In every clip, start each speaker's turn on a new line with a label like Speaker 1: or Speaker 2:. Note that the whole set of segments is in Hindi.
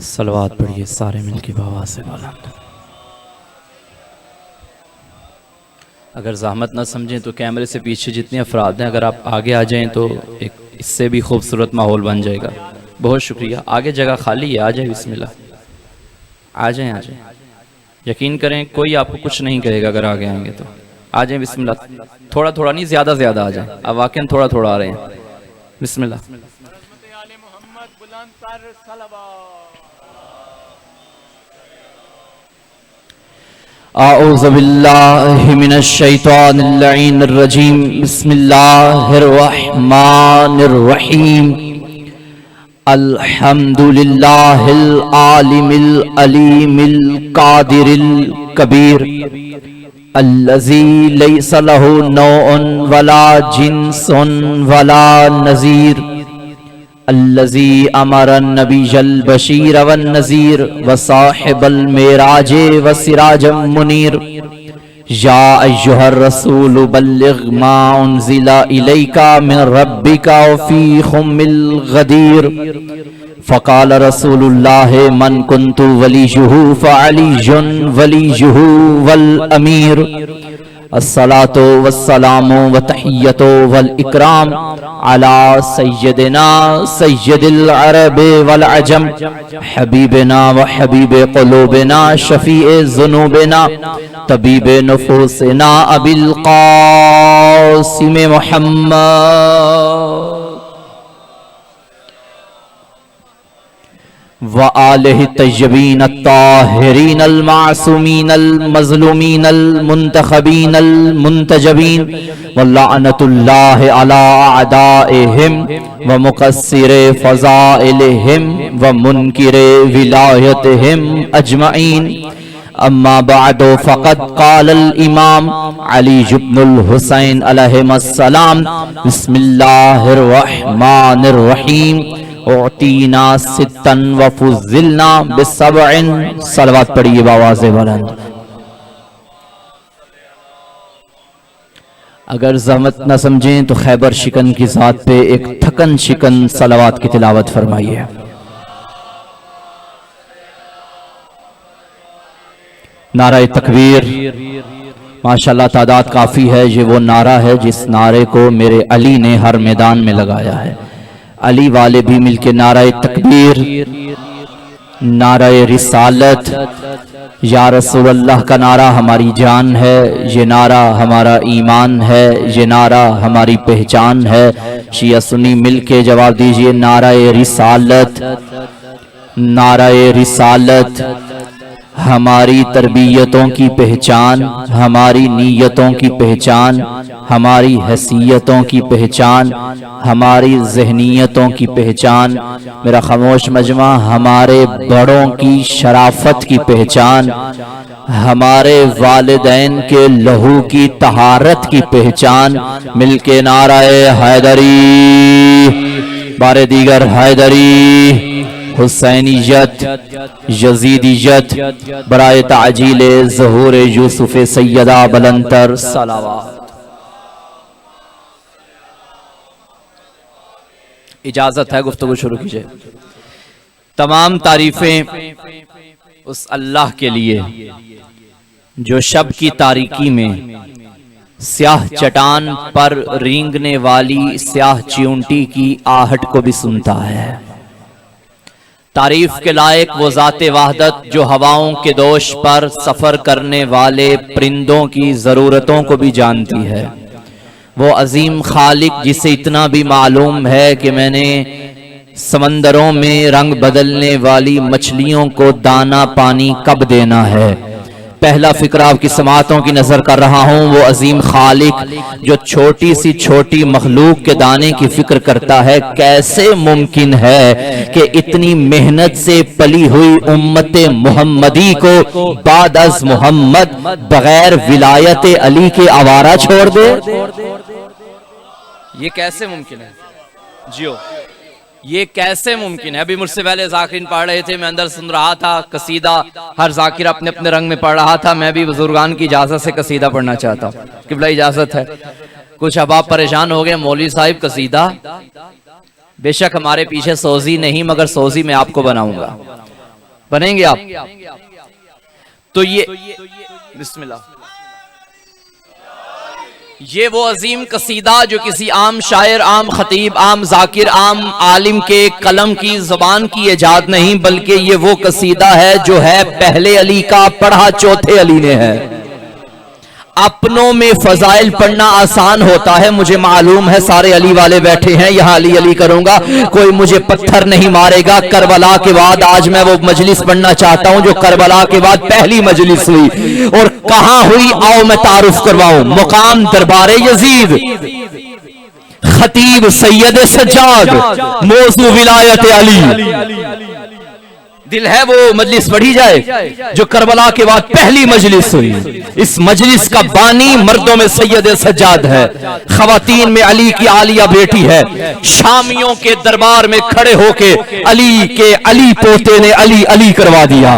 Speaker 1: सलवात पढ़िए सारे मिलके बाबा से बुलंद। अगर ज़हमत ना समझें तो कैमरे से पीछे जितने अफराद हैं अगर आप आगे आ जाएं तो एक इससे भी खूबसूरत माहौल बन जाएगा। बहुत शुक्रिया। आगे जगह खाली है, आ जाए बिस्मिल्लाह, आ जाएं आ जाएं। यकीन करें कोई आपको कुछ नहीं कहेगा अगर आगे आएंगे तो। आ जाएं बिस्मिल्लाह। थोड़ा थोड़ा नहीं, ज़्यादा ज़्यादा आ जाएं। अब वाकई थोड़ा थोड़ा आ रहे हैं। बिस्मिल्लाह। औज़ु बिल्लाहि मिनश शैतानिर रजीम। बिस्मिल्लाहिर रहमानिर रहीम। अल्हम्दुलिल्लाहिल आलिमिल अलीमिल कादिरिल कबीर अल्लज़ी लैसा लहू नौउन वला जिन्सुन वला नज़ीर अल्लज़ी अमरन नबिय्यल बशीर वन नज़ीर व साहिबल मेराज व सिराजम मुनीर। या अय्युहर रसूल बल्लिग मा उन्ज़िला इलैका मिन रब्बिका व फ़ी हुम्मिल गदीर। फ़क़ाल रसूलुल्लाह मन कुन्तु वलियुहु फ़अलियुन वलियुहु वल अमीर। अस्सलातु वस्सलामु व तहिय्यतु वल इकराम अला सय्यदिना सय्यदिल अरब वल अजम हबीबना व हबीब क़ुलूबिना शफ़ीए ज़ुनूबिना तबीब नुफूसिना अबिल क़ासिम मुहम्मद व आलिहि तय्यबीन अत्ताहिरीन अल-मासूमीन अल-मज़लूमीन अल-मुंतखबीन अल-मुंतजबीन व लअनतुल्लाहि अला अअदाइहिम व मुक़स्सिरि फ़ज़ाइलिहिम व मुनकिरि विलायतिहिम अजमईन। अम्मा बअदु फ़क़द क़ालल इमाम अली इब्नुल हुसैन अलैहिस्सलाम बिस्मिल्लाहिर रहमानिर रहीम उतीना सित्तन व फुज़्ज़िलना बिसबअन। सलवात पढ़िए बावाज़े बुलंद। अगर ज़हमत न समझें तो खैबर शिकन की ज़ात पे एक थकन शिकन सलवात की तिलावत फरमाइए। नारा तकबीर। माशाल्लाह तादाद काफ़ी है। ये वो नारा है जिस नारे को मेरे अली ने हर मैदान में लगाया है। अली वाले भी मिलके नारा तकबीर, नारा रिसालत, या रसूल अल्लाह का नारा हमारी जान है, ये नारा हमारा ईमान है, ये नारा हमारी पहचान है। शिया सुन्नी मिलके जवाब दीजिए नारा रिसालत। नारा रिसालत हमारी तरबियतों की पहचान, हमारी नीयतों की पहचान, हमारी हैसियतों की पहचान, हमारी जहनीयतों की पहचान। मेरा खामोश मजमा हमारे बड़ों की शराफत की पहचान, हमारे वालिदैन के लहू की तहारत की पहचान। मिलके नाराए हैदरी, बारे दीगर हैदरी, हुसैनियत, यजीदियत, बराए ताजीले ज़हूर यूसुफ सैयदा बुलंदतर सलावत। इजाजत है गुफ्तगू शुरू कीजिए। तमाम तारीफें उस अल्लाह के लिए जो शब की तारीकी में स्याह चटान पर रेंगने वाली स्याह चिऊंटी की आहट को भी सुनता है। तारीफ के लायक वो ज़ाते वाहदत जो हवाओं के दोष पर सफ़र करने वाले परिंदों की ज़रूरतों को भी जानती है। वो अजीम खालिक जिसे इतना भी मालूम है कि मैंने समंदरों में रंग बदलने वाली मछलियों को दाना पानी कब देना है। पहला फिक्रा आपकी समातों की नजर कर रहा हूं। वो अजीम खालिक जो छोटी सी छोटी मखलूक के दाने की फिक्र करता है। कैसे मुमकिन है कि इतनी मेहनत से पली हुई उम्मत मुहम्मदी को बाद अज मोहम्मद बगैर विलायत अली के आवारा छोड़ दे। ये कैसे मुमकिन है जियो, ये कैसे मुमकिन है। अभी मुझसे पहले जाकिरीन पढ़ रहे थे, मैं अंदर सुन रहा था कसीदा। हर जाकिर अपने अपने रंग में पढ़ रहा था। मैं भी बुजुर्गान की इजाजत से कसीदा पढ़ना चाहता हूँ। किबला इजाजत है। कुछ अब आप परेशान हो गए, मौलवी साहिब कसीदा। बेशक हमारे पीछे सोजी नहीं, मगर सोजी मैं आपको बनाऊंगा। बनेंगे आप? तो ये बिस्मिल्लाह, ये वो अजीम कसीदा जो किसी आम शायर, आम खतीब, आम जाकिर, आम आलिम के कलम की जुबान की इजाद नहीं, बल्कि ये वो कसीदा है जो है पहले अली का, पढ़ा चौथे अली ने है। अपनों में फजाइल पढ़ना आसान होता है, मुझे मालूम है सारे अली वाले बैठे हैं, यहाँ अली अली करूंगा, कोई मुझे पत्थर नहीं मारेगा। करबला के बाद आज मैं वो मजलिस पढ़ना चाहता हूं जो करबला के बाद पहली मजलिस हुई, और कहां हुई आओ मैं तारुफ करवाऊं। मुकाम दरबारे यजीद, खतीब सैयद सज्जाद, मौजू विलायत अली। दिल है वो मजलिस पढ़ी जाए जो करबला के बाद पहली मजलिस हुई। इस मजलिस का बानी मर्दों में सैयद सज्जाद है, खवातीन में अली की आलिया बेटी है। शामियों के दरबार में खड़े होके अली के अली पोते ने अली अली करवा दिया।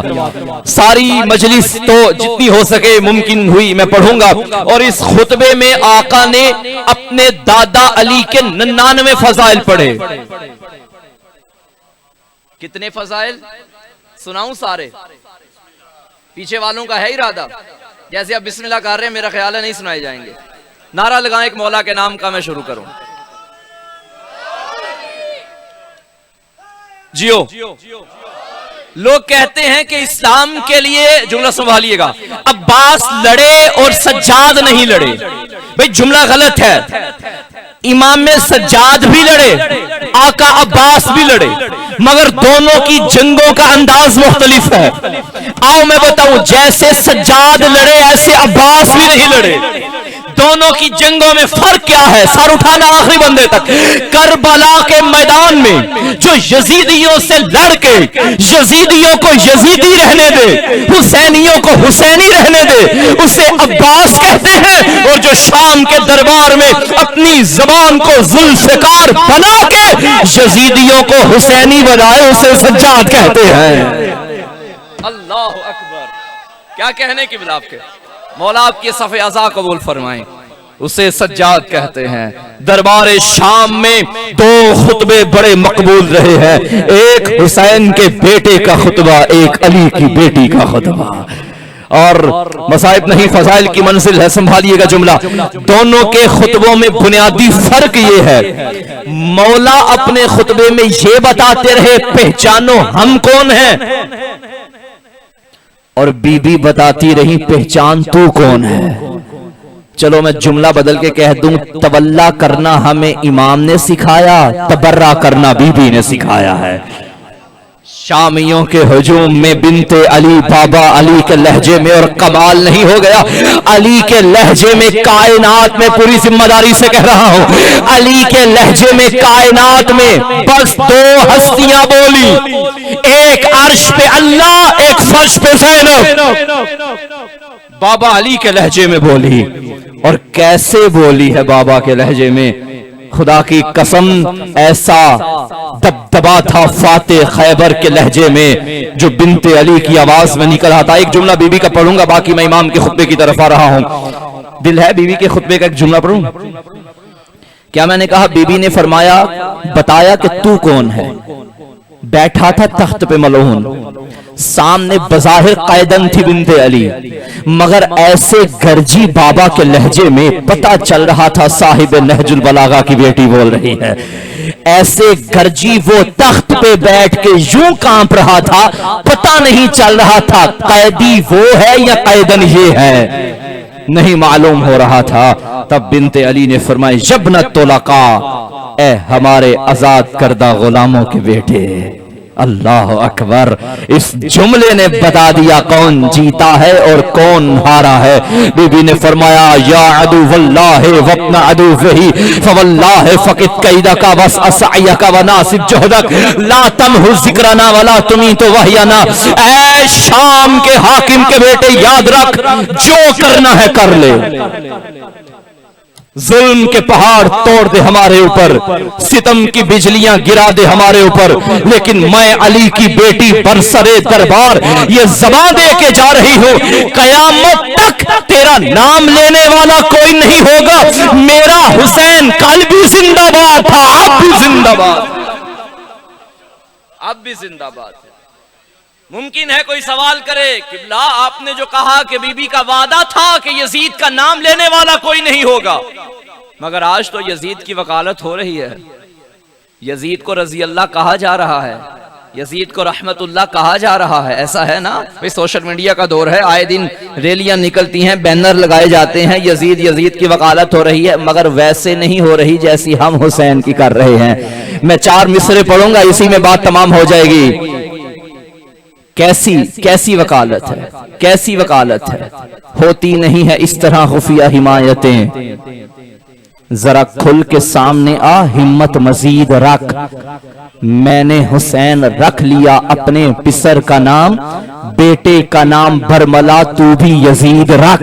Speaker 1: सारी मजलिस तो जितनी हो सके मुमकिन हुई मैं पढ़ूंगा, और इस खुतबे में आका ने अपने दादा अली के 99 फजाइल पढ़े। कितने फजाइल सुनाऊं? सारे? पीछे वालों का है इरादा, जैसे आप बिस्मिल्लाह कर रहे हैं, मेरा ख्याल है नहीं सुनाए जाएंगे। नारा लगाएं एक मौला के नाम का, मैं शुरू करूं। जियो। लोग कहते हैं कि इस्लाम के लिए, जुमला संभालिएगा, अब्बास लड़े और सज्जाद नहीं लड़े। भाई जुमला गलत है। इमाम सज्जाद भी लड़े, आका अब्बास भी लड़े, मगर दोनों की जंगों का अंदाज मुख्तलिफ है। आओ मैं बताऊं, जैसे सज्जाद लड़े ऐसे अब्बास भी नहीं लड़े। दोनों की जंगों में फर्क क्या है? सर उठाना आखिरी बंदे तक। करबला के मैदान में जो यजीदियों से लड़के यजीदियों को यजीदी रहने दे, हुसैनियों को हुसैनी रहने दे, उसे अब्बास कहते हैं। और जो शाम के दरबार में अपनी जबान को जुल्फिकार बना के यजीदियों को हुसैनी बनाए, उसे सज्जाद कहते हैं। अल्लाह अकबर। क्या कहने की बिलाप के मौला आपके सफ़े अज़ा कबूल फरमाएं, उसे सज्जाद कहते हैं। दरबार शाम में 2 खुतबे बड़े मकबूल रहे हैं, एक हुसैन के बेटे का खुतबा, एक अली की बेटी का खुतबा। और मसाइब नहीं, फजाइल की मंजिल है, संभालिएगा जुमला। दोनों के खुतबों में बुनियादी फर्क ये है, मौला अपने खुतबे में ये बताते रहे पहचानो हम कौन हैं, और बीबी बताती रही पहचान तू कौन है। चलो मैं जुमला बदल के कह दूं, तवल्ला करना हमें इमाम ने सिखाया, तबर्रा करना बीबी ने सिखाया है। शामियों के हुजूम में बिनते अली, बाबा अली के लहजे में, और कमाल नहीं हो गया, अली के लहजे में कायनात में, पूरी जिम्मेदारी से कह रहा हूं, अली के लहजे में कायनात में बस 2 हस्तियां बोली, एक अर्श पे अल्लाह, एक फर्श पे ज़ैनब। बाबा अली के लहजे में बोली, और कैसे बोली है बाबा के लहजे में, खुदा की कसम ऐसा दबदबा था फाते खैबर के लहजे में जो बिनते अली की आवाज में निकल आता। एक जुमला बीबी का पढ़ूंगा, बाकी मैं इमाम के खुतबे की तरफ आ रहा हूं। दिल है बीबी के खुतबे का एक जुमला पढ़ूं? क्या मैंने कहा? बीबी ने फरमाया, बताया कि तू कौन है। बैठा था तख्त पे मलऊन, सामने बज़ाहिर कायदन थी बिनते अली, मगर ऐसे गर्जी बाबा के लहजे में पता चल रहा था साहिब नहजुल बलागा की बेटी बोल रही है। ऐसे गर्जी वो तख्त पे बैठ के यूं कांप रहा था, पता नहीं चल रहा था कैदी वो है या कायदन ये है, नहीं मालूम हो रहा था। तब बिनते अली ने फरमाया, जबन तुलका, ए हमारे आजाद करदा गुलामों के बेटे। अल्लाह अकबर। इस जुमले ने बता दिया कौन जीता है और कौन हारा है। बीबी ने फरमाया, या अदू वल्लाह वब्ना अदू वही फवल्लाह फकित कैदा का बस असया का वनासिब जोहदक ला तमहु जिक्रना वला तुमी तो वहियाना। ऐ शाम के हाकिम के बेटे, याद रख, जो करना है कर ले, जुल्म के पहाड़ तोड़ दे हमारे ऊपर, सितम की बिजलियां गिरा दे हमारे ऊपर, लेकिन मैं अली की बेटी बरसरे दरबार ये ज़बान दे के जा रही हूं, कयामत तक तेरा नाम लेने वाला कोई नहीं होगा। मेरा हुसैन कल भी जिंदाबाद था, अब भी जिंदाबाद, अब भी जिंदाबाद है। मुमकिन है कोई सवाल करे, किबला आपने जो कहा कि बीबी का वादा था कि यजीद का नाम लेने वाला कोई नहीं होगा, मगर आज तो यजीद की वकालत हो रही है, यजीद को रजी अल्लाह कहा जा रहा है, यजीद को रहमतुल्लाह कहा जा रहा है, ऐसा है ना भाई। सोशल मीडिया का दौर है, आए दिन रैलियां निकलती हैं, बैनर लगाए जाते हैं, यजीद यजीद की वकालत हो रही है, मगर वैसे नहीं हो रही जैसी हम हुसैन की कर रहे हैं। मैं 4 मिसरे पढ़ूंगा, इसी में बात तमाम हो जाएगी। कैसी वकालत है, कैसी वकालत है, होती नहीं है इस तरह खुफिया हिमायतें, जरा खुल के सामने आ हिम्मत मजीद रख, मैंने हुसैन रख लिया अपने पिसर का नाम, बेटे का नाम बरमला तू भी यजीद रख।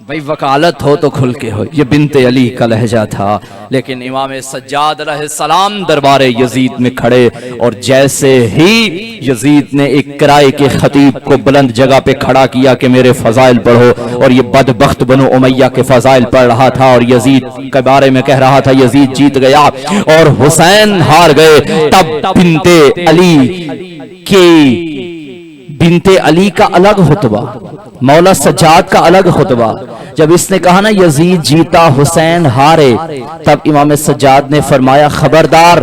Speaker 1: भाई वकालत हो तो खुल के हो, ये बिनते अली का लहजा था। लेकिन इमाम सज्जाद अलैहिस्सलाम दरबारे यजीद में खड़े, और जैसे ही यजीद ने एक किराए के खतीब को बुलंद जगह पे खड़ा किया कि मेरे फजाइल पढ़ो, और ये बदबख्त बनो उमैया के फजाइल पढ़ रहा था और यजीद के बारे में कह रहा था यजीद जीत गया और हुसैन हार गए, तब बिनते अली का अलग खुतबा, मौला सज्जाद का अलग खुतबा। जब इसने कहा ना यजीद जीता हुसैन हारे, तब इमाम सज्जाद ने फरमाया खबरदार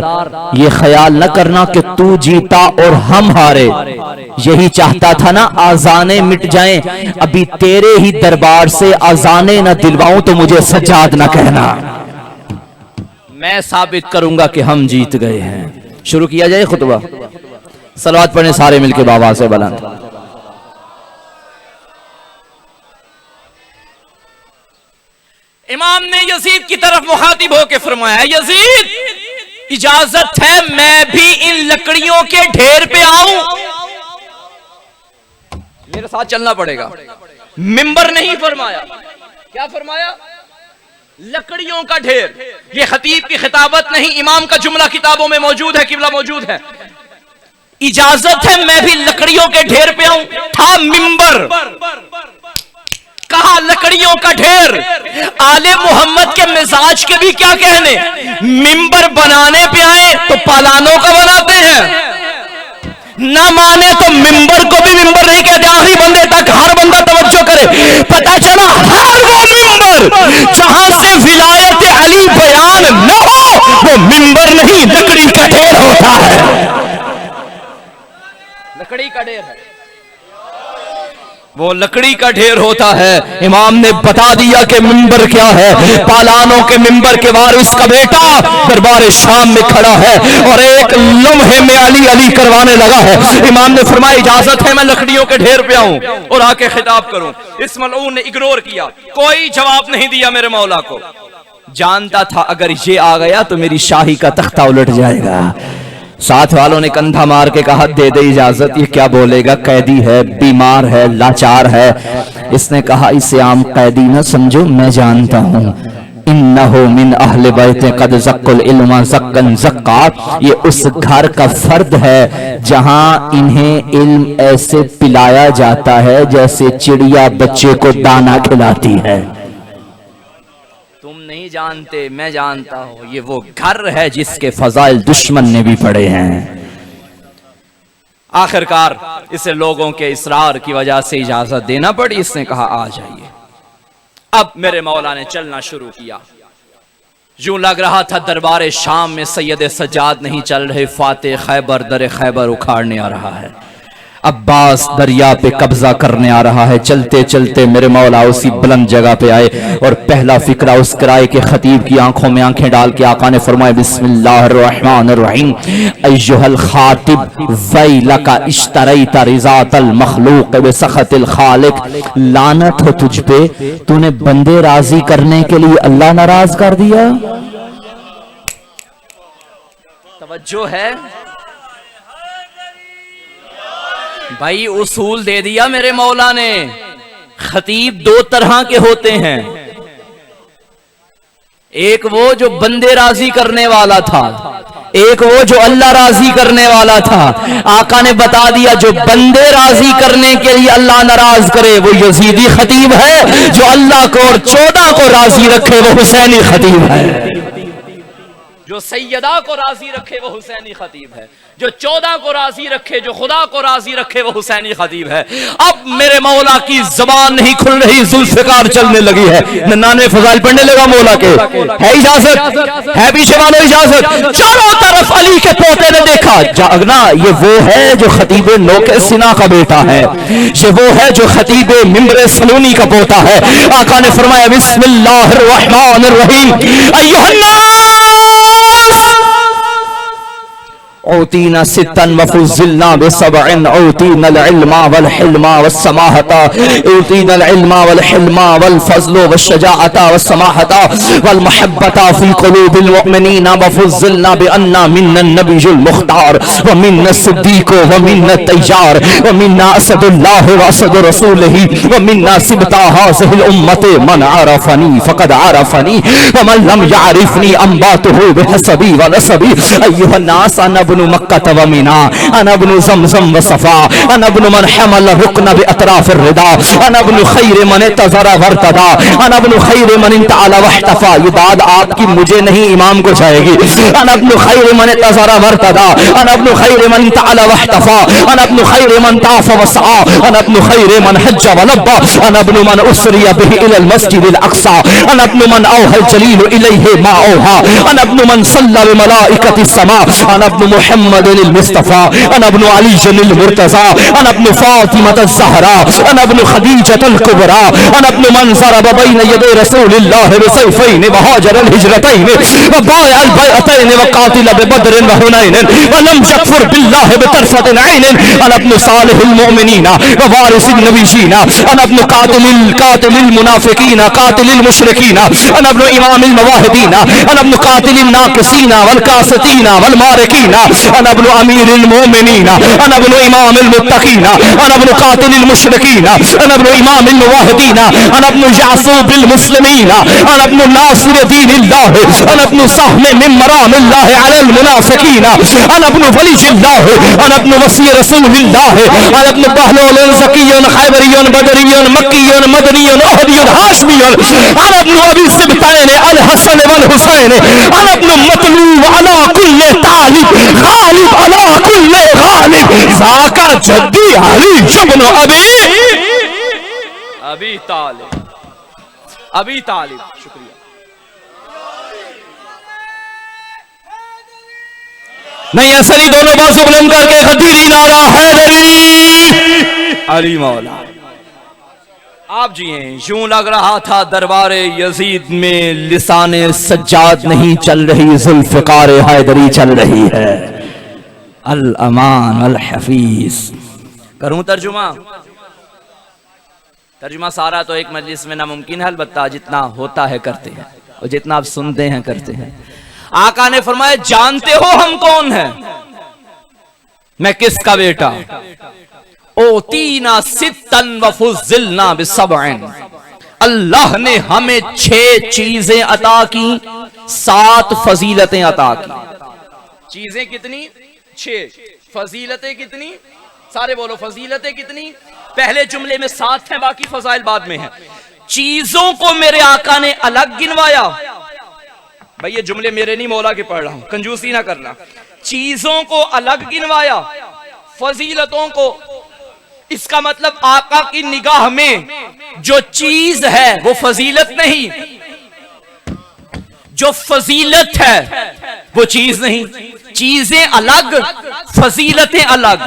Speaker 1: ये ख्याल न करना कि तू जीता और हम हारे, यही चाहता था ना आजाने मिट जाएं, अभी तेरे ही दरबार से आजाने न दिलवाऊं तो मुझे सज्जाद न कहना, मैं साबित करूंगा कि हम जीत गए हैं। शुरू किया जाए खुतबा, सलावत पढ़ने सारे मिलके बाबा से बुलंद। इमाम ने यजीद की तरफ मुखातिब होकर फरमाया, यजीद इजाजत है मैं भी इन लकड़ियों के ढेर पे आऊं, मेरे साथ चलना पड़ेगा। मिंबर नहीं फरमाया, क्या फरमाया? लकड़ियों का ढेर। ये खतीब की खिताबत नहीं, इमाम का जुमला किताबों में मौजूद है, किबला मौजूद है। इजाजत है मैं भी लकड़ियों के ढेर पे आऊं, था मिंबर, कहा लकड़ियों का ढेर। आले मोहम्मद के मिजाज के भी क्या कहने, मिंबर बनाने पे आए तो पालानों का बनाते हैं, ना माने तो मिंबर को भी मिंबर नहीं कहते। आखिरी बंदे तक हर बंदा तवज्जो करे, पता चला हर वो मिंबर जहां से विलायत अली बयान न हो वो मिंबर नहीं लकड़ी का ढेर होता है, लकड़ी का ढेर है, वो लकड़ी का ढेर होता है। इमाम ने बता दिया कि मिंबर क्या है, पालानों के मिंबर के वारिस का बेटा दरबार शाम में खड़ा है और एक लम्हे में अली अली करवाने लगा है। इमाम ने फरमाया इजाजत है मैं लकड़ियों के ढेर पे आऊं और आके खिताब करूं। इस मलऊन ने इग्नोर किया, कोई जवाब नहीं दिया मेरे मौला को। जानता था अगर ये आ गया तो मेरी शाही का तख्ता उलट जाएगा। साथ वालों ने कंधा मार के कहा दे दे इजाजत, ये क्या बोलेगा, कैदी है, बीमार है, लाचार है। इसने कहा इसे आम कैदी न समझो, मैं जानता हूँ, इन्नहु मिन अहले बैते कद ज़क्कुल इल्मा ज़क्कन ज़क्का, ये उस घर का फर्द है जहां इन्हें इल्म ऐसे पिलाया जाता है जैसे चिड़िया बच्चे को दाना खिलाती है। तुम नहीं जानते, मैं जानता हूं, ये वो घर है जिसके फजाइल दुश्मन ने भी पढ़े हैं। आखिरकार इसे लोगों के इसरार की वजह से इजाजत देना पड़ी। इसने कहा आ जाइए। अब मेरे मौला ने चलना शुरू किया। यूं लग रहा था दरबार शाम में सैयद सज्जाद नहीं चल रहे, फाते खैबर दर खैबर उखाड़ने आ रहा है, अब्बास दरिया पे कब्जा करने आ रहा है। चलते चलते मेरे मौला उसी बुलंद जगह पे आए और पहला फिक्रा उस किराए के खतीब की आंखों में आंखें डाल के आका ने फरमाया बिस्मिल्लाहिर्रहमानिर्रहीम अय्युहल खातिब वैलका इश्तरैता रिज़ातल मखलूक बिसखतिल खालिक, लानत हो तुझ पे, तूने बंदे राजी करने के लिए अल्लाह नाराज कर दिया। तवज्जो है भाई, उसूल दे दिया मेरे मौला ने। खतीब 2 तरह के होते हैं, एक वो जो बंदे राजी करने वाला था, एक वो जो अल्लाह राजी करने वाला था। आका ने बता दिया जो बंदे राजी करने के लिए अल्लाह नाराज करे वो यजीदी खतीब है, जो अल्लाह को और 14 को राजी रखे वो हुसैनी खतीब है, जो सैयदा को राजी रखे वो हुसैनी खतीब है। जो 14 को राजी रखे, जो खुदा को राजी रखे, वो हुसैनी खतीब है। अब मेरे मौला की जबान नहीं खुल रही, जुल्फिकार चलने लगी है, नन्नाने फजाइल पढ़ने लगा मौला के। है इजाजत? है पीछे वालों इजाजत? चारों तरफ अली के पोते ने देखा, जागना ये वो है जो खतीब नोके सिना का बेटा है, ये वो है जो खतीब मिंबरे सलूनी का पोता है। आका ने फरमाया बिस्मिल्लाहिर्रहमानिर्रहीम, औतीना सित्तन वफुज़िलना बिसबअन, औतीना इल्मा वल हिल्मा वस्समाहता, औतीना इल्मा वल हिल्मा वल फज़्ल वश्शजाअता वस्समाहता वल मुहब्बता फी क़ुलूबिल मुमिनीना, वफुज़िलना बिअन्ना मिन्नन नबियुल मुख्तार व मिन्ना सिद्दीक़ व मिन्ना तय्यार व मिन्ना असदुल्लाह व असद रसूलिही व मिन्ना सिबता हाज़िहिल उम्मति मन अरफ़नी फ़क़द अरफ़नी व मन लम यअरिफ़नी अंबातुहु बिहसबी व नसबी। अय्युहन नास मक्का तवमीना, अनबनु ज़मज़म व सफ़ा, अनबनु मन हमल रुकन बिअतराफ़िर रिदा, अनबनु खैर मन तज़रा वर्तदा, अनबनु खैर मन इंतअला वहतफ़ा। ये बात आपकी मुझे नहीं इमाम को जाएगी। अनबनु खैर मन तज़रा वर्तदा, अनबनु खैर मन इंतअला वहतफ़ा, अनबनु खैर मन ताफ़ व सआ, अनबनु खैर मन हज्ज व लब्बा, अनबनु मन उसरिया बिही इलल मस्जिदिल अक़सा, अनबनु मन औहल जलील इलैहि मा औहा, अनबनु मन सल्ला बि मलाइकतिस समा, अनबनु मुहम्मदिल मुस्तफ़ा, अनबनु अलील मुर्तज़ा, अनबनु फ़ातिमत ज़हरा, अनबनु खदीजतुल कुबरा, अनबनु मन ज़रब बैन यदै रसूलिल्लाह बिसैफ़ैन व हाजरल हिजरतैन व बायअल बैअतैन व क़ातिल बिबद्र व हुनैन व लम यकफ़ुर बिल्लाह बितरफ़तिन ऐन, अनबनु सालिहिल मुमिनीन व वारिसिन नबिय्यीन, अनबनु क़ातिलिल मुनाफ़िक़ीन क़ातिलिल मुशरिकीन, अनबनु इमामिल मुवाहिदीन, अनबनु क़ातिलिन नाक़िसीन वल कासितीन वल मारिकीन, अनबनु अमीरिल मोमिनीन, अनबनु इमामिल मुत्तकीन, अनबनु क़ातिलिल मुशरिकीन, अनबनु इमामिल मुवाहिदीन, अनबनु यासूबिल मुस्लिमीन, अनबनु नासिर दीनिल्लाह, अनबनु सहमे मिन मरामिल्लाह अलल मुनाफ़िकीन, अनबनु वलिय्यिल्लाह, अनबनु वसी रसूलिल्लाह, अनबनु बहलूल ज़कियुन खैबरियुन बदरियुन मक्कियुन मदनियुन अहदियुन हाशमियुन, अनबनु अबी सिबतैन अल हसन वल हुसैन, अनबनु मतलूब अला कुल्ले तालिब गालिब अला कुल्ले गालिब, ज़ाका जद्दी अली इब्न अबी तालिब। अबी तालिब, शुक्रिया। नहीं ऐसा नहीं, दोनों बाजू बुलंद करके खतीरी नारा हैदरी अली मौला। आप जी हैं, यूं लग रहा था दरबारे यजीद में लिसाने सज्जाद नहीं चल रही, जुल्फ़िकार हैदरी चल रही है। अल अमान अल हफीज। करूं तर्जुमा? तर्जुमा सारा तो एक मजलिस में नामुमकिन है, अलबत्ता जितना होता है करते हैं और जितना आप सुनते हैं करते हैं। आका ने फरमाया, जानते हो हम कौन हैं? मैं किसका बेटा? ओतीना सित्तन व फुज़िलना बिसबअन, अल्लाह ने हमें 6 चीजें अता की, 7 फजीलतें अता की। चीजें कितनी? 6। फजीलतें कितनी? सारे बोलो, फजीलतें कितनी? पहले जुमले में 7 हैं, बाकी फजाइल बाद में हैं। चीजों को मेरे आका ने अलग गिनवाया। भाई ये जुमले मेरे नहीं, मौला के पढ़ रहा हूं, कंजूसी ना करना। चीजों को अलग गिनवाया, फजीलतों को। इसका मतलब आका की निगाह में जो चीज है वो फजीलत नहीं, जो फजीलत है वो चीज नहीं। चीजें अलग, फजीलतें अलग।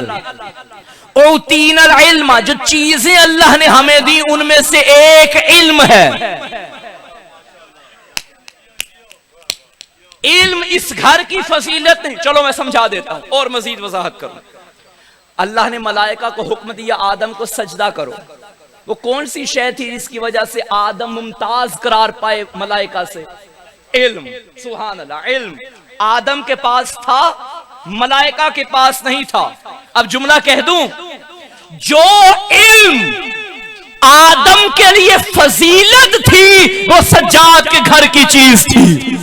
Speaker 1: ओतीनल इल्म, जो चीजें अल्लाह ने हमें दी उनमें से एक इल्म है। इल्म इस घर की फजीलत नहीं। चलो मैं समझा देता हूं और मजीद वजाहत करूं। अल्लाह ने मलाइका को हुक्म दिया, आदम को सजदा करो। वो कौन सी शय थी जिसकी वजह से आदम मुमताज करार पाए मलाइका से? इल्म। सुभान अल्लाह। इल्म आदम के पास था, मलाइका के पास नहीं था। अब जुमला कह दूं, जो इल्म आदम के लिए फजीलत थी वो सज्जाद के घर की चीज थी।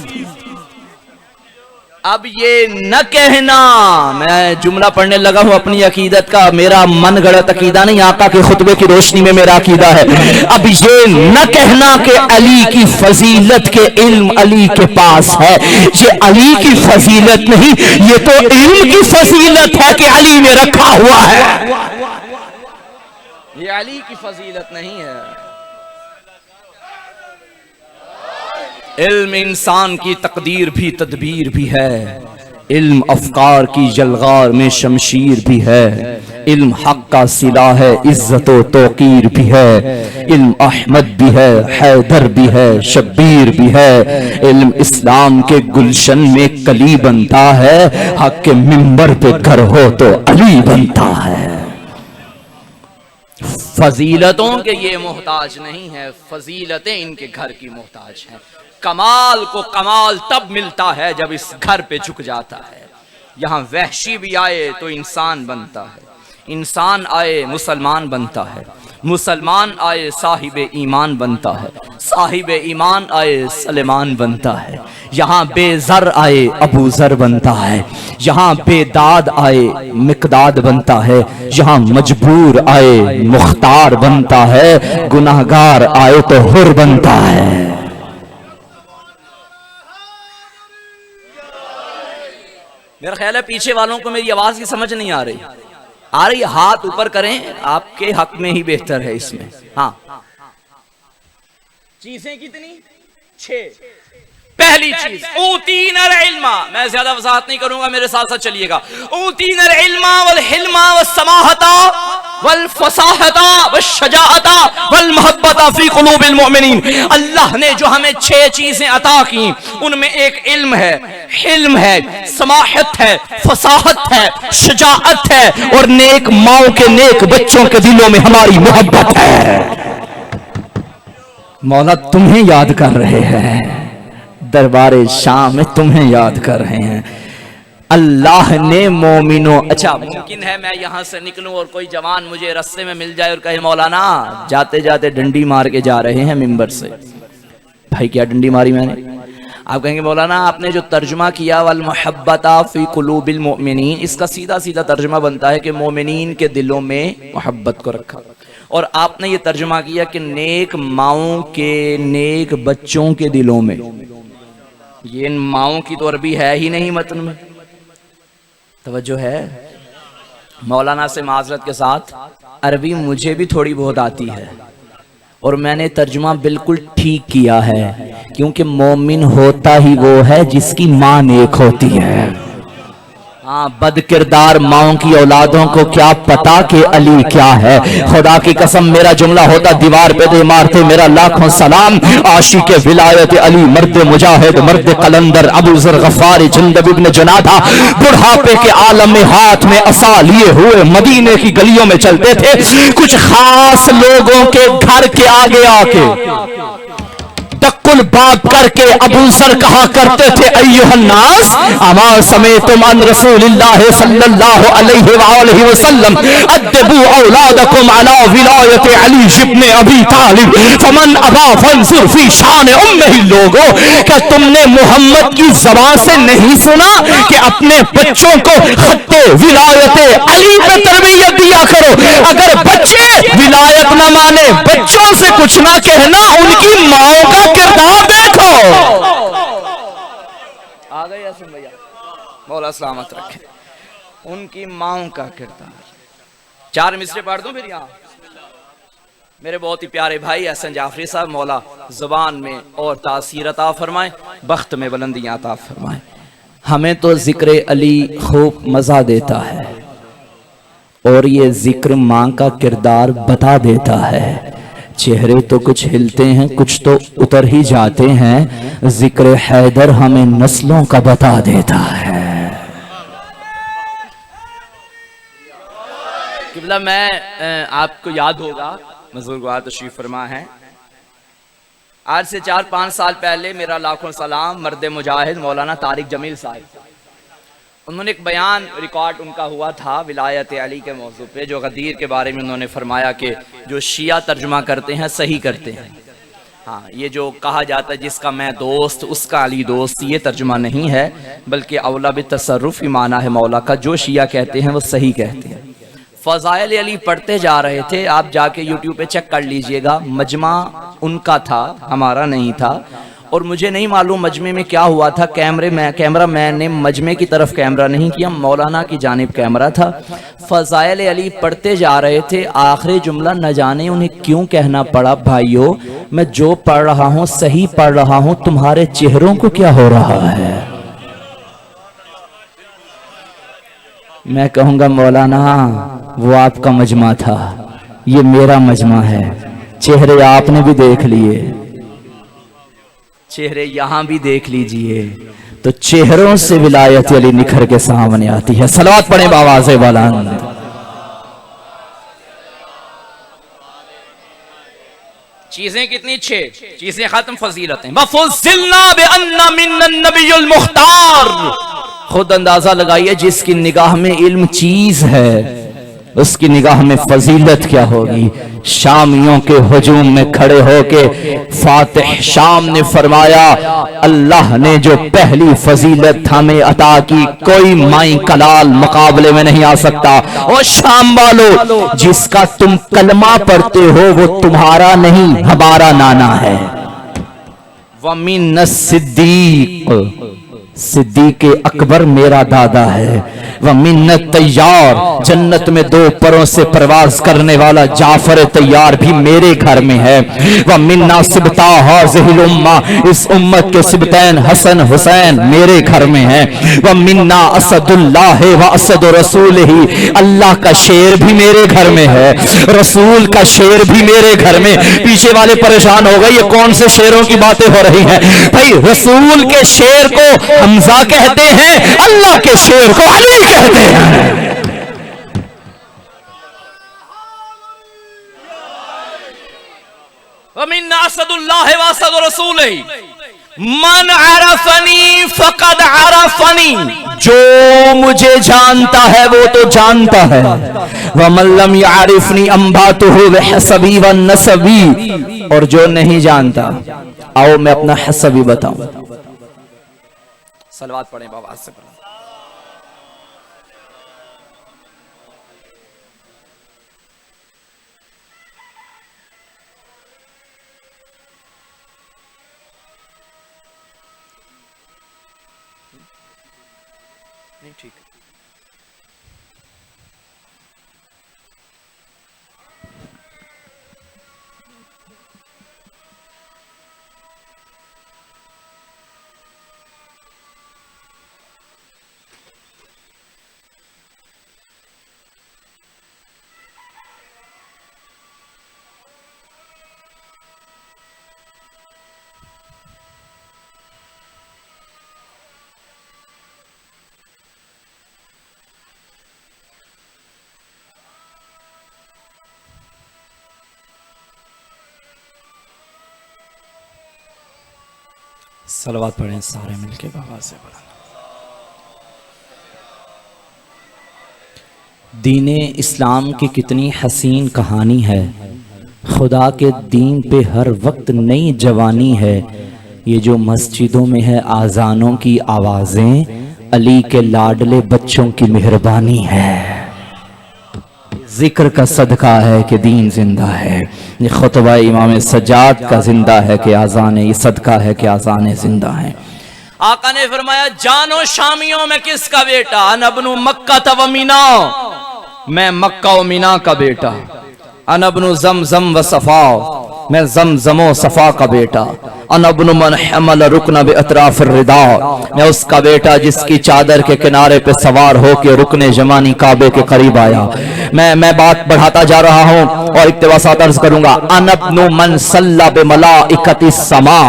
Speaker 1: अब ये न कहना, मैं जुमला पढ़ने लगा हूं अपनी अकीदत का, मेरा मन गढ़त अकीदा नहीं, आका के खुतबे की रोशनी में मेरा अकीदा है। अब ये न कहना कि अली की फजीलत के इल्म अली के पास है, ये अली की फजीलत नहीं, ये तो इल्म की फजीलत है कि अली में रखा हुआ है, ये अली की फजीलत नहीं है। इल्म इंसान की तकदीर भी तदबीर भी है, इल्म अफकार की जलगार में शमशीर भी है, इल्म हक का सिला है इज्जत व तौकीर भी है, इल्म अहमद भी है, हैदर भी है, शब्बीर भी है, इल्म इस्लाम के गुलशन में कली बनता है, हक के मिंबर पे घर हो तो अली बनता है। फजीलतों के ये मोहताज नहीं है, फजीलतें इनके घर की मोहताज हैं। कमाल को कमाल तब मिलता है जब इस घर पे झुक जाता है। यहाँ वहशी भी आए तो इंसान बनता है, इंसान आए मुसलमान बनता है, मुसलमान आए साहिब ईमान बनता है, साहिब ईमान आए सलेमान बनता है। यहाँ बेज़र आए अबू ज़र बनता है, यहाँ बेदाद आए मिकदाद बनता है, यहाँ मजबूर आए मुख्तार बनता है, गुनाहगार आए तो हुर बनता है। मेरा ख्याल है पीछे वालों को मेरी आवाज की समझ नहीं आ रही, हाथ ऊपर करें, आपके हक में ही बेहतर है इसमें। हाँ, चीजें कितनी? 6। पहली चीज ऊतीनल इल्मा, मैं ज्यादा वजाहत नहीं करूंगा, मेरे साथ साथ चलिएगा। ऊतीनल इल्मा वल हिल्मा वस समाहता वल फसाहता वश शजाअता वल मोहब्बता फी कुलूबिल मुमिनीन। अल्लाह ने जो हमें 6 चीजें अता की, उनमें एक इल्म है, हिल्म है, समाहत है, फसाहत है, शजाअत है, और नेक माओ के नेक बच्चों के दिलों में हमारी मोहब्बत है। मौला तुम्हें याद कर रहे हैं, दरबारे शाम में तुम्हें याद कर रहे हैं। अल्लाह ने मोमिनो, अच्छा मुमकिन है मैं यहां से निकलूं और कोई जवान मुझे रास्ते में मिल जाए और कहे मौलाना जाते जाते डंडी मार के जा रहे हैं मिंबर से। भाई क्या डंडी मारी मैंने? आप कहेंगे मौलाना आपने जो तर्जुमा किया वल मोहब्बता फी कुलूबिल मोमिनीन, इसका सीधा सीधा तर्जुमा बनता है कि मोमिनीन के दिलों में मोहब्बत को रखा, और आपने ये तर्जुमा किया कि नेक माओं के नेक बच्चों के दिलों में। ये इन माओं की तो अरबी है ही नहीं मतन में, तवज्जो है। मौलाना से माजरत के साथ अरबी मुझे भी थोड़ी बहुत आती है, और मैंने तर्जुमा बिल्कुल ठीक किया है, क्योंकि मोमिन होता ही वो है जिसकी माँ नेक होती है। हाँ, बद किरदार माओं की औलादों को क्या पता कि अली क्या है। खुदा की कसम मेरा जुमला होता दीवार पे दे मारते मेरा लाखों सलाम। आशिक विलायत अली, मर्द मुजाहिद, मर्द कलंदर, अबू ज़र गफ्फारी, जुंदब इब्न जुनादा, बुढ़ापे के आलम में हाथ में असा लिए हुए मदीने की गलियों में चलते थे। कुछ खास लोगों के घर के आगे आके तक्कुल बात करके अबू ज़र कहा करते थे, अय्युहन्नास अमा समेतुम अन रसूलिल्लाह सल्लल्लाहु अलैहि वसल्लम अद्दबू औलादकुम अला विलायत अली इब्न अबी तालिब फमन अबा फंसुर फी शान उम्मिही। लोगों, क्या तुमने मोहम्मद की ज़बान से नहीं सुना कि अपने बच्चों को खत्ते विलायत अली पे तरबियत दिया करो। अगर बच्चे विलायत न माने, बच्चों से कुछ ना कहना, उनकी माओं का किरदार देखो। आ गए यासीन भैया, मौला सलामत रखे। उनकी माओं का किरदार। 4 मिसरे पढ़ दूं फिर यहाँ। मेरे बहुत ही प्यारे भाई एहसन जाफरी साहब, मौला जुबान में और तासीर अता फरमाए, बख्त में बुलंदियां अता फरमाए। हमें तो जिक्र अली खूब मजा देता है, और ये जिक्र माँ का किरदार बता देता है। चेहरे तो कुछ हिलते हैं, कुछ तो उतर ही जाते हैं। जिक्र हैदर हमें नस्लों का बता देता है। किबला मैं आपको याद होगा, बुजुर्ग तशरीफ फरमा है, आज से 4-5 साल पहले मेरा लाखों सलाम मर्द मुजाहिद मौलाना तारिक जमील साहब, उन्होंने एक बयान रिकॉर्ड उनका हुआ था विलायत अली के मौजू पे, जो गदीर के बारे में उन्होंने फरमाया कि जो शिया तर्जुमा करते हैं सही करते हैं, हाँ, ये जो कहा जाता है जिसका मैं दोस्त उसका अली दोस्त, ये तर्जुमा नहीं है, बल्कि औला बितसर्रुफ ही माना है मौला का। जो शिया कहते हैं वो सही कहते हैं। फ़ज़ाइल अली पढ़ते जा रहे थे, आप जाके यूट्यूब पे चेक कर लीजिएगा। मजमा उनका था, हमारा नहीं था, और मुझे नहीं मालूम मजमे में क्या हुआ था। कैमरा मैन ने मजमे की तरफ कैमरा नहीं किया, मौलाना की जानिब कैमरा था। फ़ज़ाइल अली पढ़ते जा रहे थे, आखिरी जुमला न जाने उन्हें क्यों कहना पड़ा, भाइयों मैं जो पढ़ रहा हूँ सही पढ़ रहा हूँ, तुम्हारे चेहरों को क्या हो रहा है। मैं कहूँगा मौलाना वो आपका मजमा था, ये मेरा मजमा है। चेहरे आपने भी देख लिए, चेहरे यहां भी देख लीजिए, तो चेहरों से विलायत अली निखर के सामने आती है। सलावत पढ़े बावाज़े बुलंद। चीजें कितनी छह चीजें खत्म, फजीलतें। वफ़ुज़्ज़िलना बिअन्ना मिन्नन नबियुल मुख्तार। खुद अंदाजा लगाइए, जिसकी निगाह में इल्म चीज है उसकी निगाह में फजीलत क्या होगी। शामियों के हुजूम में खड़े होके फातिह शाम ने फरमाया, अल्लाह ने जो पहली फजीलत हमें अता की, कोई माई कलाल मुकाबले में नहीं आ सकता। और शाम वालों, जिसका तुम कलमा पढ़ते हो वो तुम्हारा नहीं हमारा नाना है। वमिन सिद्दीक, सिद्दीक अकबर मेरा दादा है। वह मिन्नत तैयार, जन्नत में दो परों से प्रवास करने वाला जाफर तैयार भी मेरे घर में है। वह मिन्ना सिबता हाज़िहिल उम्मा, इस उम्मत के सिबतैन हसन हुसैन मेरे घर में है। वह मिन्ना असदुल्लाह व असद रसूल ही, अल्लाह का शेर भी मेरे घर में है, रसूल का शेर भी मेरे घर में। पीछे वाले परेशान हो गए, ये कौन से शेरों की बातें हो रही हैं भाई। रसूल के शेर को हमजा कहते हैं, अल्लाह के शेर को अली कहते हैं। वमिन असदुल्लाह व असद रसूलिही, मन अरफनी फकद अरफनी, जो मुझे जानता है वो तो जानता है। वमन लम यारिफनी अंबातुहु बिहसबी व नसबी, और जो नहीं जानता आओ मैं अपना हसबी बताऊं। सलवात पढ़ें बाबा से। नहीं ठीक है। सलवात पढ़ें सारे मिलके बाबा से बोला। दीन इस्लाम की कितनी हसीन कहानी है, खुदा के दीन पे हर वक्त नई जवानी है। ये जो मस्जिदों में है आज़ानों की आवाज़ें, अली के लाडले बच्चों की मेहरबानी है। जिक्र का सदका है कि दीन जिंदा है। ये खुतबा इमाम सज्जाद का जिंदा है कि आज़ान, ये सदका है कि आज़ान जिंदा है। आका ने फरमाया, जानो शामियों में किसका बेटा, अनबनु मक्का व मीना, मैं मक्का व मीना का बेटा। अनबनु ज़मज़म व सफ़ा, मैं ज़मज़म सफ़ा का बेटा। अनबनु मन हमल रुकना बे अतराफ रिदा, मैं उसका बेटा जिसकी चादर के किनारे पे सवार होके रुकने जमानी काबे के करीब आया। मैं बात बढ़ाता जा रहा हूँ और इक्तिबासात अर्ज करूंगा। अनबनु मन सल्ला बे मलाइकति समा,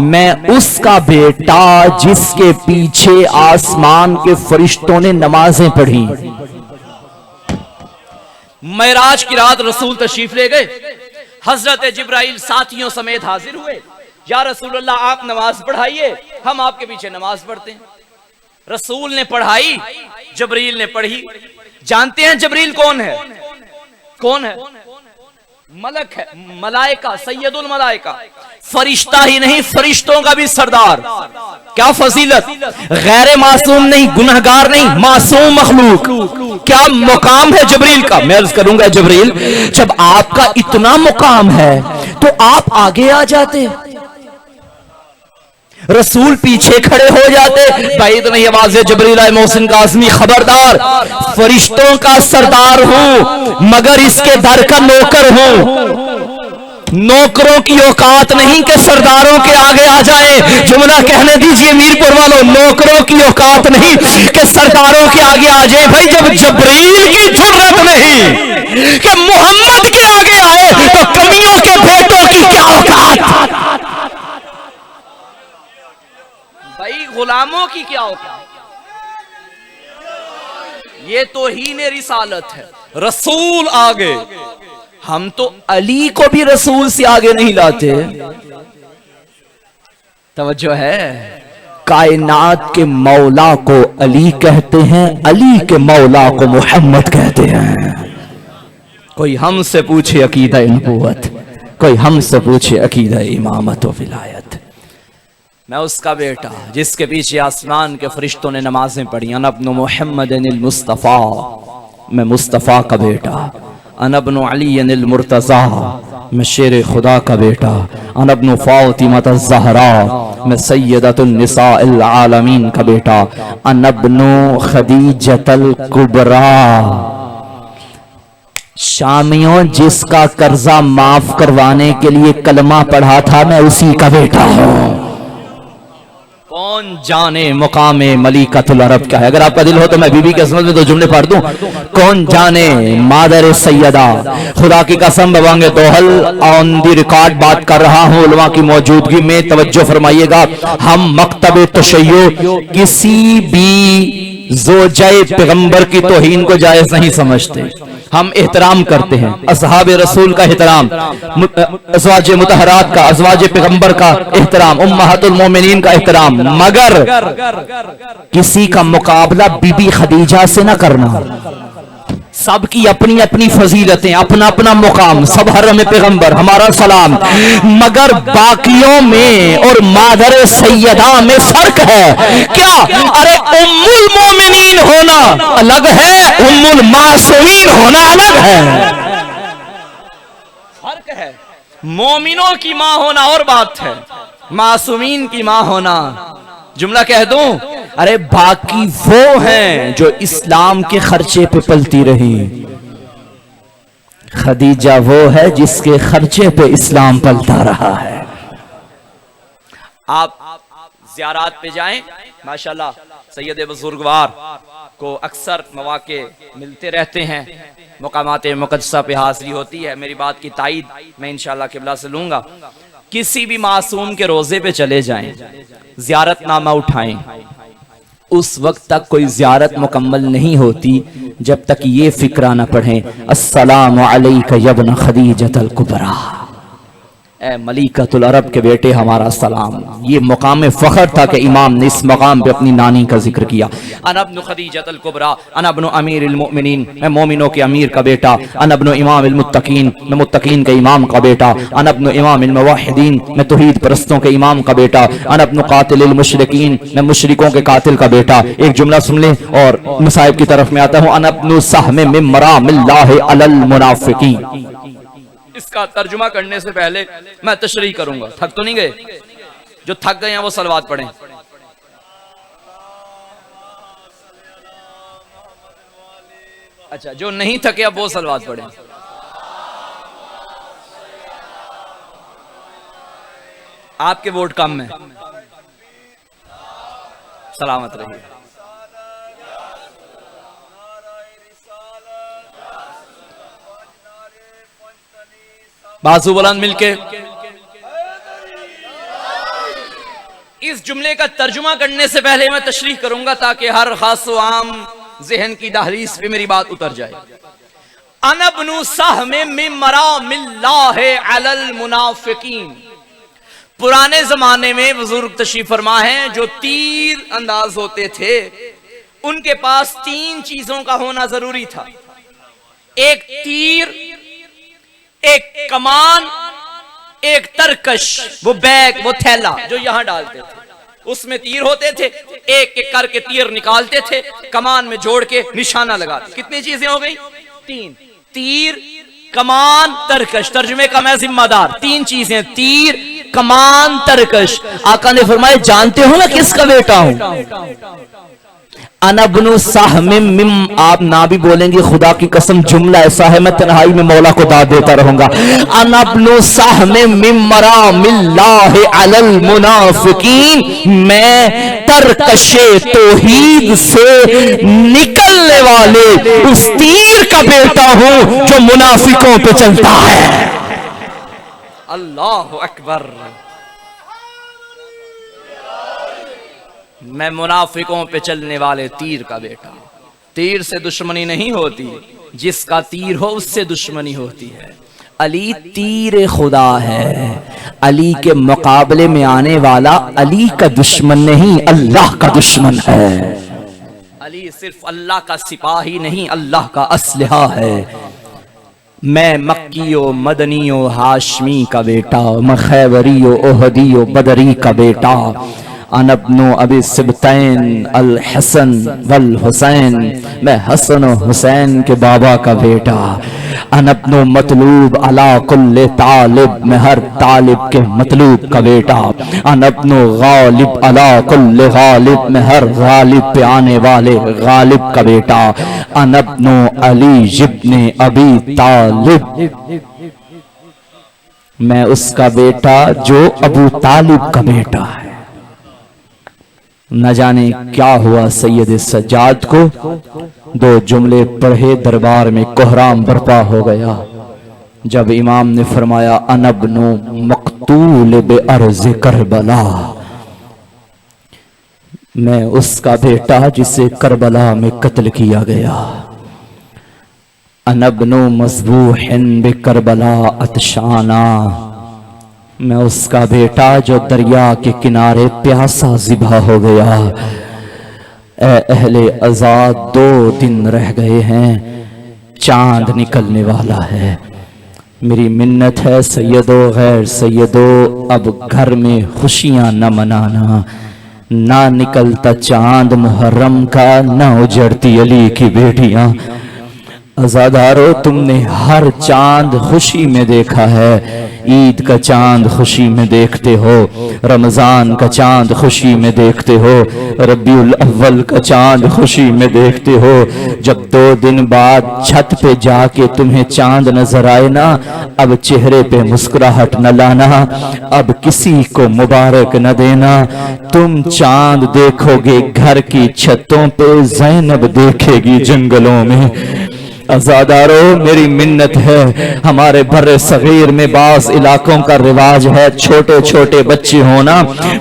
Speaker 1: मैं उसका बेटा जिसके पीछे आसमान के फरिश्तों ने नमाजें पढ़ी। मेराज की रात रसूल तशरीफ ले गए, हजरत जिब्राइल साथियों समेत हाजिर हुए। या रसूलुल्लाह आप नमाज पढ़ाइए, हम आपके पीछे नमाज पढ़ते हैं। रसूल ने पढ़ाई, जबरील ने पढ़ी। जानते हैं जबरील कौन है? कौन है? मलक है, मलाइका, सैयदुल मलाइका, फरिश्ता ही नहीं फरिश्तों का भी सरदार। क्या फजीलत, गैर मासूम नहीं, गुनहगार नहीं, मासूम मखलूक। क्या मुकाम है जबरील का। मैं अर्ज करूंगा जबरील, जब आपका इतना मुकाम है तो आप आगे आ जाते, रसूल पीछे खड़े हो जाते। भाई तो नहीं, आवाज है जबरील मोहसिन काज़मी, खबरदार, फरिश्तों का सरदार हूं मगर इसके दर का नौकर हूं। नौकरों की औकात नहीं कि सरदारों के आगे आ जाए। जुमला कहने दीजिए मीरपुर वालों, नौकरों की औकात नहीं कि सरदारों के आगे आ जाए। भाई जब जबरील की जुर्रत नहीं कि मोहम्मद के आगे आए तो कमियों के बेटों की क्या औकात। भाई गुलामों की क्या औकात। ये तो ही ने रिसालत है, रसूल आगे। हम तो अली को भी रसूल से आगे नहीं लाते। तवज्जो है, कायनात के मौला को अली कहते हैं, अली के मौला को मोहम्मद कहते हैं। कोई हमसे पूछे अकीदा नबूवत, कोई हमसे पूछे अकीदा इमामत व विलायत। मैं उसका बेटा जिसके पीछे आसमान के फरिश्तों ने नमाजें पढ़ी। अनब्नु मुहम्मदिनिल मुस्तफ़ा, मैं मुस्तफ़ा का बेटा। अनब्नु अलीनिल मुर्तज़ा, मैं शेर खुदा का बेटा। अनब्नु फ़ातिमत ज़हरा, मैं सय्यदतुन निसाइल आलमीन का बेटा। अनब्नु खदीजतल कुबरा, शामियों जिसका कर्जा माफ करवाने के लिए कलमा पढ़ा था, मैं उसी का बेटा हूं। कौन जाने मुकामे मलिकतुल अरब क्या है। अगर आपका दिल हो तो मैं बीबी के समझ में दो जुमले पढ़ दूं। कौन जाने मादर सैयदा, खुदा की कसम बवांगे दोहल ऑन दी रिकॉर्ड बात कर रहा हूं उलमा की मौजूदगी में, तवज्जो फरमाइएगा। हम मकतबे तशय्यो किसी भी ज़ौजाए पैगंबर की तौहीन को जायज नहीं समझते। हम एहतराम करते हैं असहाब रसूल का एहतराम, अज़वाज मुतहरात का, अज़वाज पैगंबर का एहतराम, उम्महातुल मोमिनीन का एहतराम, मगर किसी का मुकाबला बीबी खदीजा से ना करना। सबकी अपनी अपनी फजीलतें, अपना अपना मुकाम, सब हरम पैगंबर हमारा सलाम, मगर बाकियों में और मादर सैयदा में फर्क है। क्या? अरे उम्मुल मोमिनीन होना अलग है, उम्मुल मासूमीन होना अलग है। फर्क है। मोमिनों की मां होना और बात है, मासूमीन की मां होना। जुमला कह दूं, अरे बाकी वो हैं जो इस्लाम के खर्चे पे पलती रही। खदीजा वो है जिसके खर्चे पे इस्लाम पलता रहा है। आप ज़ियारात पे जाएं, माशाल्लाह सैयद बुजुर्गवार को अक्सर मौके मिलते रहते हैं, मुकामात मुक़द्दसा पे हाज़िरी होती है। मेरी बात की तायीद मैं इंशाअल्लाह क़िबला से लूंगा। किसी भी मासूम के रोजे पे चले जाएं, ज़ियारतनामा उठाएं, उस वक्त तक कोई ज़ियारत मुकम्मल नहीं होती जब तक ये फिक्रा न पढ़ें, अस्सलामु अलैका यब्न खदीजतल कुबरा, ए मलिकतुल अरब के बेटे हमारा सलाम। ये मुकाम फ़ख्र था कि इमाम ने इस मकाम पे अपनी नानी का जिक्र किया। अनब्नु खदीजतल कुबरा, अनब्नु अमीरुल मोमिनीन, मैं मोमिनों के अमीर का बेटा। अनब्नु इमामुल मुत्तकीन, मैं मुत्तकीन के इमाम का बेटा। अनब्नु इमामुल मुवहिदीन, मैं तौहीद परस्तों के इमाम का बेटा। अनब्नु कातिलिल मुशरिकीन, मैं मुशरिकों के कातिल का बेटा। एक जुमला सुन लें और मसाइब की तरफ में आता हूँ। अनब्नु सहमे मिन मरामिल्लाहि अलल मुनाफिकीन। इसका तर्जुमा करने से पहले मैं तशरीह करूंगा। थक तो नहीं गए? जो थक गए हैं वो सलवात पढ़ें। अच्छा, जो नहीं थके अब वो सलवात पढ़ें। आपके वोट कम है, सलामत रहिए। बाजू बुलंद मिलके इस जुमले का तर्जुमा करने से पहले मैं तशरीह करूंगा ताकि हर खास व आम ज़हन की दहलीज पे मेरी बात उतर जाए। अनब्नु सहमे मिन मरामिल्लाहि अलल मुनाफिकीन। पुराने जमाने में बुजुर्ग तशरीफ फरमा है, जो तीर अंदाज होते थे उनके पास तीन चीजों का होना जरूरी था। एक तीर, एक कमान, एक तरकश, वो बैग, वो थैला जो यहां डालते थे, उसमें तीर होते थे, एक एक करके तीर निकालते थे, कमान में जोड़ के निशाना लगाते। कितनी चीजें हो गई? 3। तीर, कमान, तरकश। तर्जुमे का मैं जिम्मेदार। 3 चीजें, तीर, कमान, तरकश। आका ने फरमाया, जानते हो मैं किसका बेटा हूं? अनबनु साहमिम मिम। आप ना भी बोलेंगे, खुदा की कसम जुमला ऐसा है मैं तन्हाई में मौला को दाद देता रहूंगा। अनबनु साहमिम मिम मरामिल्लाहि अलल मुनाफिकीन। मैं तरकशे तौहीद से निकलने वाले उस तीर का बेटा हूं जो मुनाफिकों पे चलता है। अल्लाह अकबर। मैं मुनाफिकों पे चलने वाले तीर का बेटा। तीर से दुश्मनी नहीं होती, जिसका तीर हो उससे दुश्मनी होती है। अली तीर खुदा है। अली के मुकाबले में आने वाला अली का दुश्मन नहीं, अल्लाह का दुश्मन है। अली सिर्फ अल्लाह का सिपाही नहीं, अल्लाह का असलहा है। मैं मक्कियो मदनियो हाशमी का बेटा, मैं खैबरियो ओहदियो बदरी का बेटा। अनबनो अबी सिबतैन अल हसन वल हुसैन। मैं हसन और हुसैन के बाबा का बेटा। अनबनो मतलूब अला कुल्ले तालिब। मैं हर तालिब के मतलूब का बेटा। अनबनो गालिब अला कुल्ले गालिब। मैं हर गालिब पे आने वाले गालिब का बेटा। अनबनो अली जिब्ने अबी तालिब। मैं उसका बेटा जो अबू तालिब का बेटा है। न जाने क्या हुआ सैयद सज्जाद को, 2 जुमले पढ़े दरबार में कोहराम बर्पा हो गया। जब इमाम ने फरमाया अनबनु मकतूल बे अर्ज़ करबला। मैं उसका बेटा जिसे करबला में कत्ल किया गया। अनबनु मज़बूहिन बे करबला अतशाना। मैं उसका बेटा जो दरिया के किनारे प्यासा ज़िबा हो गया। ए अहले आज़ाद, 2 दिन रह गए हैं, चांद निकलने वाला है। मेरी मिन्नत है सैयदो गैर सैयदो, अब घर में खुशियां न मनाना। ना निकलता चांद मुहर्रम का, ना उजड़ती अली की बेटियां। आज़ादारो, तुमने हर चांद खुशी में देखा है। ईद का चांद खुशी में देखते हो, रमजान का चांद खुशी में देखते हो, रबीउल अव्वल का चांद खुशी में देखते हो। जब 2 दिन बाद छत पे जाके तुम्हें चांद नजर आए ना, अब चेहरे पे मुस्कुराहट न लाना, अब किसी को मुबारक न देना। तुम चांद देखोगे घर की छतों पे, ज़ैनब देखेगी जंगलों में। आज़ादारो, मेरी मिन्नत है, हमारे बर्रे सगीर में बास इलाकों का रिवाज है, छोटे छोटे बच्चे होना,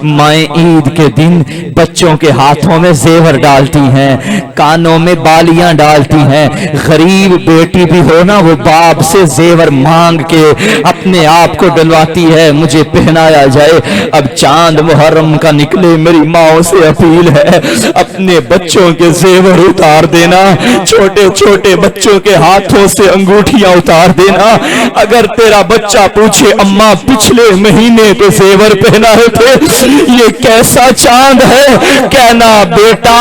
Speaker 1: माएँ ईद के दिन बच्चों के हाथों में जेवर डालती हैं, कानों में बालियां डालती हैं। गरीब बेटी भी हो ना, वो बाप से जेवर मांग के अपने आप को डलवाती है, मुझे पहनाया जाए। अब चांद मुहर्रम का निकले, मेरी माओ से अपील है, अपने बच्चों के जेवर उतार देना, छोटे छोटे बच्चों के हाथों से अंगूठियां उतार देना। अगर तेरा बच्चा पूछे अम्मा पिछले महीने तो जेवर पहनाए थे, ये कैसा चांद है, कहना बेटा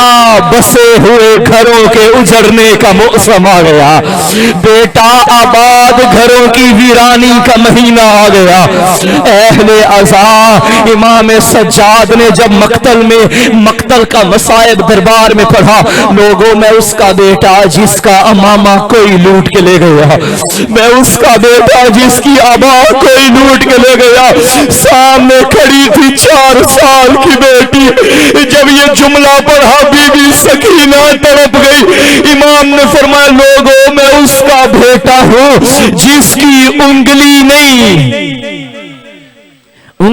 Speaker 1: बसे हुए घरों के उजड़ने का मौसम आ गया, बेटा आबाद घरों की वीरानी का महीना आ गया। अहले अज़ा, इमाम सज्जाद ने जब मक्तल का मसायब दरबार में पढ़ा, लोगों में उसका बेटा जिसका अमामा कोई लूट के ले गया, मैं उसका बेटा जिसकी आबा कोई लूट के ले गया। सामने खड़ी थी 4 साल की बेटी। जब ये जुमला पढ़ा, बीबी सकीना तड़प गई। इमाम ने फरमाया, लोगों मैं उसका बेटा हूं जिसकी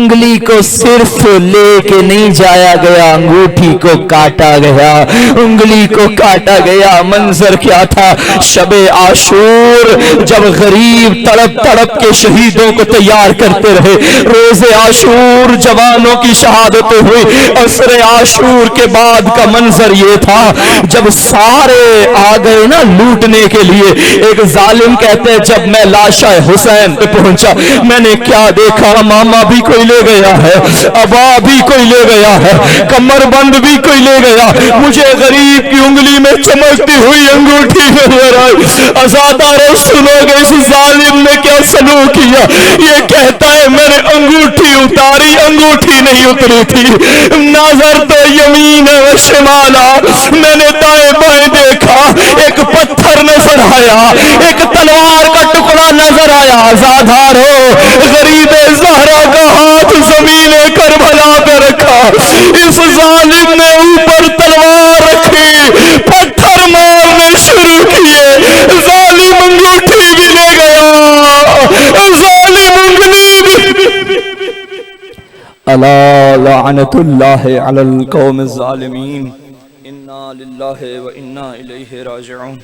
Speaker 1: उंगली को सिर्फ लेके नहीं जाया गया, अंगूठी को काटा गया, उंगली को काटा गया। मंजर क्या था? शबे आशूर जब गरीब तड़प तड़प के शहीदों को तैयार करते रहे, रोजे आशूर जवानों की शहादतें हुई, असरे आशूर के बाद का मंजर ये था जब सारे आ गए ना लूटने के लिए। एक जालिम कहते हैं जब मैं लाशा हुसैन पे पहुंचा, मैंने क्या देखा? मामा भी कोई ले गया है, अबा भी कोई ले गया है, कमरबंद भी कोई ले गया, मुझे गरीब की उंगली में चमकती हुई अंगूठी नजर आई। अज़ादारों सुनोगे इस जालिम ने क्या सलूक किया? ये कहता है मैंने अंगूठी उतारी, अंगूठी नहीं उतरी थी। नजर तो यमीन व शिमाला, मैंने दाएं बाएं देखा, एक पत्थर नजर आया, एक तलवार का टुकड़ा नजर आया। आज़ादारों गरीब ज़हरा का हाथ ज़मीन करबला पे रखा, इस जालिम ने ऊपर तलवार रखी, पत्थर मारने शुरू किए, जालिम अंगूठी भी ले गया, जालिम उंगली भी। अला लअनतुल्लाहि अलल कौमिज़ ज़ालिमीन। इन्ना लिल्लाहि व इन्ना इलैहि राजिऊन।